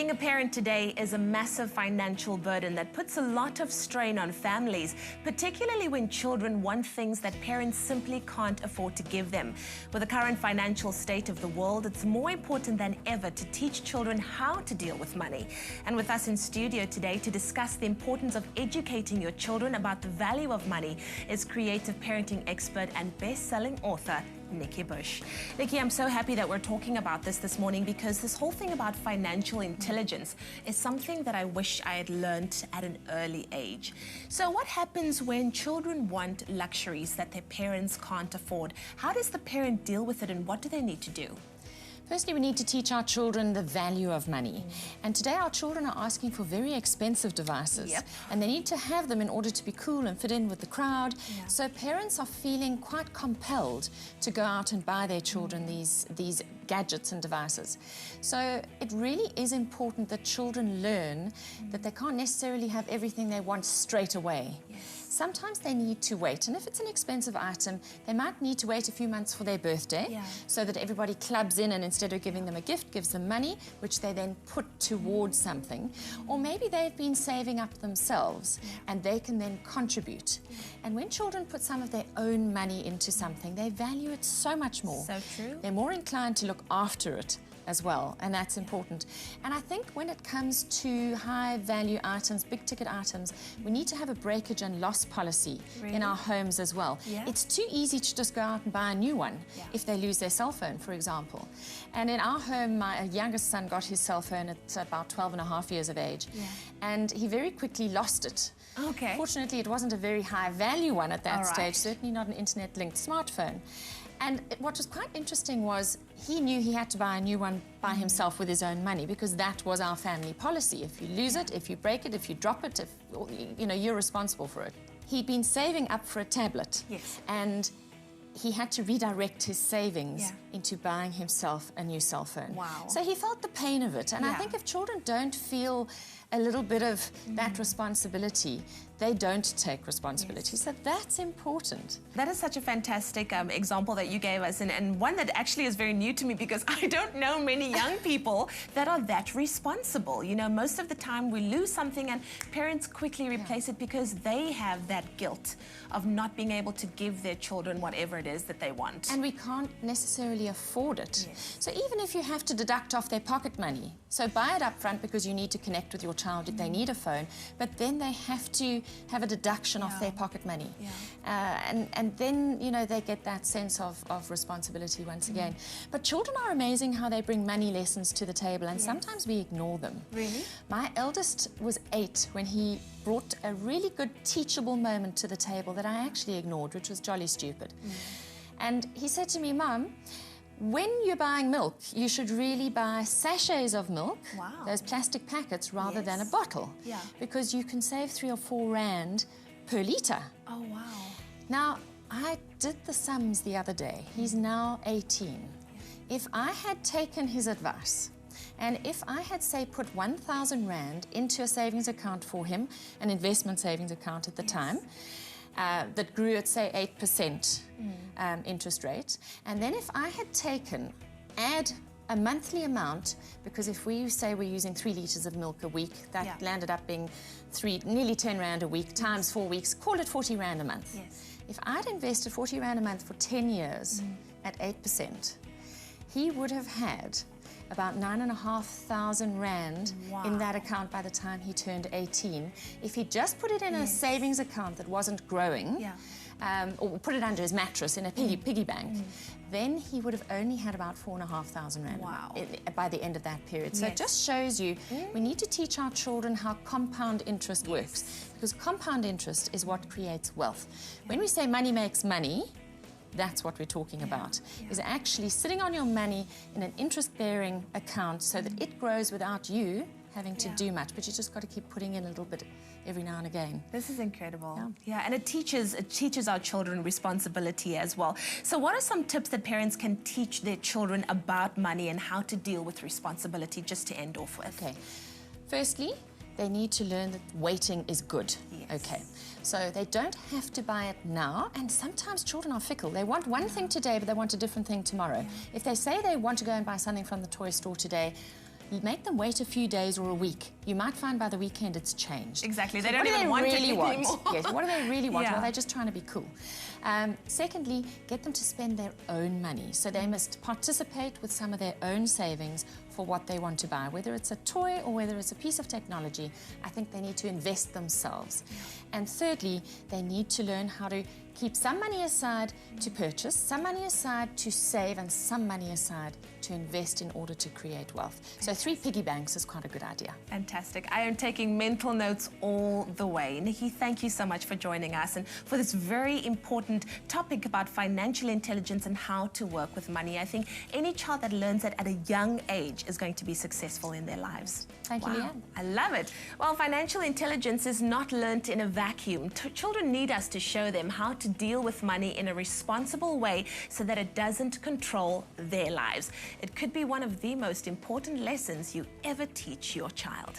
Being a parent today is a massive financial burden that puts a lot of strain on families, particularly when children want things that parents simply can't afford to give them. With the current financial state of the world, it's more important than ever to teach children how to deal with money. And with us in studio today to discuss the importance of educating your children about the value of money is creative parenting expert and best-selling author, Nikki. Nikki, I'm so happy that we're talking about this morning because this whole thing about financial intelligence is something that I wish I had learned at an early age. So what happens when children want luxuries that their parents can't afford? How does the parent deal with it and what do they need to do? Firstly, we need to teach our children the value of money. And today our children are asking for very expensive devices. And they need to have them in order to be cool and fit in with the crowd. So parents are feeling quite compelled to go out and buy their children these gadgets and devices. So it really is important that children learn that they can't necessarily have everything they want straight away. Sometimes they need to wait, and if it's an expensive item, they might need to wait a few months for their birthday so that everybody clubs in and instead of giving them a gift, gives them money, which they then put towards something. Or maybe they've been saving up themselves and they can then contribute. And when children put some of their own money into something, they value it so much more. So true. They're more inclined to look after it as well, and that's important. And I think when it comes to high value items, big ticket items, we need to have a breakage and loss policy in our homes as well. It's too easy to just go out and buy a new one if they lose their cell phone, for example. And in our home, my youngest son got his cell phone at about 12 and a half years of age, and he very quickly lost it. Fortunately, it wasn't a very high value one at that stage, certainly not an internet linked smartphone. And what was quite interesting was he knew he had to buy a new one by himself with his own money because that was our family policy. If you lose it, if you break it, if you drop it, you're responsible for it. He'd been saving up for a tablet and he had to redirect his savings into buying himself a new cell phone. So he felt the pain of it. And I think if children don't feel a little bit of that responsibility, they don't take responsibility. So that's important. That is such a fantastic example that you gave us, and one that actually is very new to me because I don't know many young people that are that responsible. You know, most of the time we lose something and parents quickly replace it because they have that guilt of not being able to give their children whatever it is that they want. And we can't necessarily afford it. So even if you have to deduct off their pocket money, so buy it up front because you need to connect with your child if they need a phone, but then they have to have a deduction off their pocket money. And then, you know, they get that sense of responsibility once again. But children are amazing how they bring money lessons to the table, and sometimes we ignore them. Really? My eldest was 8 when he brought a really good teachable moment to the table that I actually ignored, which was jolly stupid. And he said to me, "Mum, when you're buying milk, you should really buy sachets of milk, those plastic packets, rather than a bottle, because you can save 3 or 4 rand per litre." Oh, wow. Now, I did the sums the other day. He's now 18. If I had taken his advice, and if I had, say, put 1,000 rand into a savings account for him, an investment savings account at the time, that grew at, say, 8% interest rate. And then if I had add a monthly amount, because if we say we're using 3 litres of milk a week, that landed up being nearly 10 rand a week, times 4 weeks, call it 40 rand a month. If I'd invested 40 rand a month for 10 years at 8%, he would have had about 9,500 rand in that account by the time he turned 18. If he just put it in a savings account that wasn't growing, or put it under his mattress in a piggy bank, then he would have only had about 4,500 rand by the end of that period. So it just shows you we need to teach our children how compound interest works, because compound interest is what creates wealth. When we say money makes money, that's what we're talking about, is actually sitting on your money in an interest-bearing account so that it grows without you having to do much, but you just got to keep putting in a little bit every now and again. This is incredible. And it teaches our children responsibility as well. So what are some tips that parents can teach their children about money and how to deal with responsibility, just to end off with? Okay. Firstly, they need to learn that waiting is good. Okay. So they don't have to buy it now, and sometimes children are fickle. They want one thing today, but they want a different thing tomorrow. If they say they want to go and buy something from the toy store today, make them wait a few days or a week. You might find by the weekend it's changed. Exactly, So they don't even want it anymore. Yes, what do they really want? Yeah. Or are they just trying to be cool? Secondly, get them to spend their own money. So they must participate with some of their own savings for what they want to buy, whether it's a toy or whether it's a piece of technology. I think they need to invest themselves. And thirdly, they need to learn how to keep some money aside to purchase, some money aside to save, and some money aside to invest in order to create wealth. So 3 piggy banks is quite a good idea. Fantastic. I am taking mental notes all the way. Nikki, thank you so much for joining us and for this very important topic about financial intelligence and how to work with money. I think any child that learns that at a young age is going to be successful in their lives. Thank you, Leanne. I love it. Well, financial intelligence is not learnt in a vacuum. Children need us to show them how to deal with money in a responsible way so that it doesn't control their lives. It could be one of the most important lessons you ever teach your child.